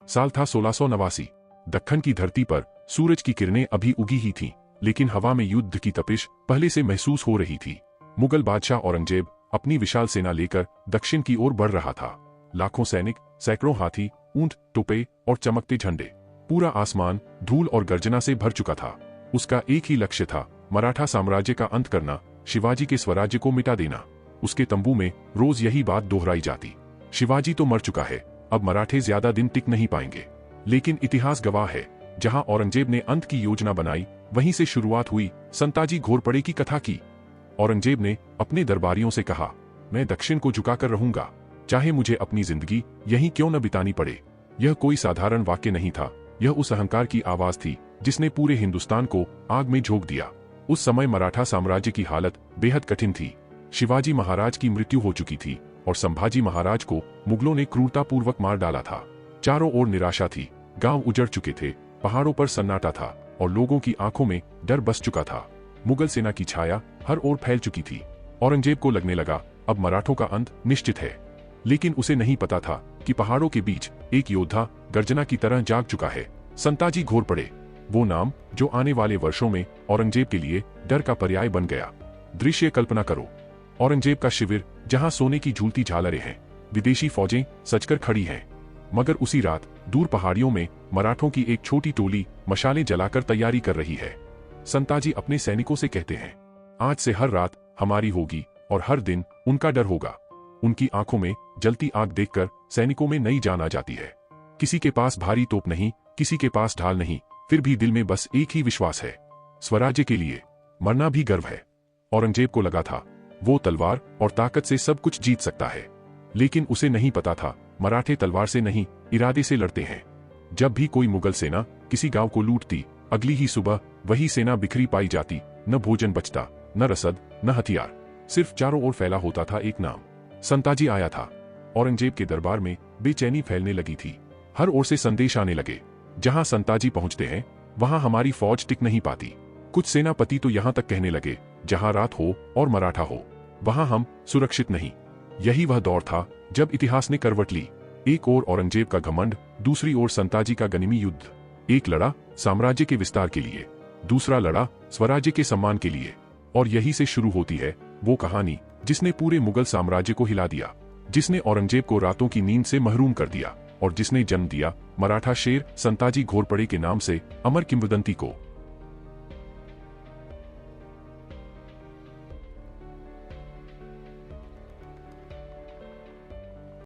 साल था 1689। दक्खन की धरती पर सूरज की किरणें अभी उगी ही थीं, लेकिन हवा में युद्ध की तपिश पहले से महसूस हो रही थी। मुगल बादशाह औरंगजेब अपनी विशाल सेना लेकर दक्षिण की ओर बढ़ रहा था। लाखों सैनिक, सैकड़ों हाथी, ऊंट, टोपे और चमकते झंडे। पूरा आसमान धूल और गर्जना से भर चुका था। उसका एक ही लक्ष्य था, मराठा साम्राज्य का अंत करना, शिवाजी के स्वराज्य को मिटा देना। उसके तंबू में रोज यही बात दोहराई जाती, शिवाजी तो मर चुका है, अब मराठे ज्यादा दिन टिक नहीं पाएंगे। लेकिन इतिहास गवाह है, जहां औरंगजेब ने अंत की योजना बनाई, वहीं से शुरुआत हुई संताजी घोरपड़े की कथा की। औरंगजेब ने अपने दरबारियों से कहा, मैं दक्षिण को झुकाकर रहूंगा, चाहे मुझे अपनी जिंदगी यहीं क्यों न बितानी पड़े। यह कोई साधारण वाक्य नहीं था, यह उस अहंकार की आवाज थी जिसने पूरे हिंदुस्तान को आग में झोंक दिया। उस समय मराठा साम्राज्य की हालत बेहद कठिन थी। शिवाजी महाराज की मृत्यु हो चुकी थी और संभाजी महाराज को मुगलों ने क्रूरतापूर्वक मार डाला था। चारों ओर निराशा थी, गांव उजड़ चुके थे, पहाड़ों पर सन्नाटा था और लोगों की आंखों में डर बस चुका था। मुगल सेना की छाया हर ओर फैल चुकी थी। औरंगजेब को लगने लगा, अब मराठों का अंत निश्चित है। लेकिन उसे नहीं पता था कि पहाड़ों के बीच एक योद्धा गर्जना की तरह जाग चुका है, संताजी घोरपड़े। वो नाम जो आने वाले वर्षों में औरंगजेब के लिए डर का पर्याय बन गया। दृश्य कल्पना करो, औरंगजेब का शिविर जहां सोने की झूलती झालरें हैं, विदेशी फौजें सजकर खड़ी हैं। मगर उसी रात दूर पहाड़ियों में मराठों की एक छोटी टोली मशालें जलाकर तैयारी कर रही है। संताजी अपने सैनिकों से कहते हैं, आज से हर रात हमारी होगी और हर दिन उनका डर होगा। उनकी आंखों में जलती आग देखकर सैनिकों में नई जान आ जाती है। किसी के पास भारी तोप नहीं, किसी के पास ढाल नहीं, फिर भी दिल में बस एक ही विश्वास है, स्वराज्य के लिए मरना भी गर्व है। औरंगजेब को लगा था वो तलवार और ताकत से सब कुछ जीत सकता है, लेकिन उसे नहीं पता था मराठे तलवार से नहीं, इरादे से लड़ते हैं। जब भी कोई मुगल सेना किसी गांव को लूटती, अगली ही सुबह वही सेना बिखरी पाई जाती। न भोजन बचता, न रसद, न हथियार, सिर्फ चारों ओर फैला होता था एक नाम, संताजी आया था। औरंगजेब के दरबार में बेचैनी फैलने लगी थी। हर ओर से संदेश आने लगे, जहां संताजी पहुंचते हैं वहां हमारी फौज टिक नहीं पाती। कुछ सेनापति तो यहां तक कहने लगे, जहां रात हो और मराठा हो, वहां हम सुरक्षित नहीं। यही वह दौर था जब इतिहास ने करवट ली। एक ओर औरंगजेब का घमंड, दूसरी ओर संताजी का गनिमी युद्ध। एक लड़ा साम्राज्य के विस्तार के लिए, दूसरा लड़ा स्वराज्य के सम्मान के लिए। और यही से शुरू होती है वो कहानी जिसने पूरे मुगल साम्राज्य को हिला दिया, जिसने औरंगजेब को रातों की नींद से महरूम कर दिया और जिसने जन्म दिया मराठा शेर संताजी घोरपड़े के नाम से अमर किंवदंती को।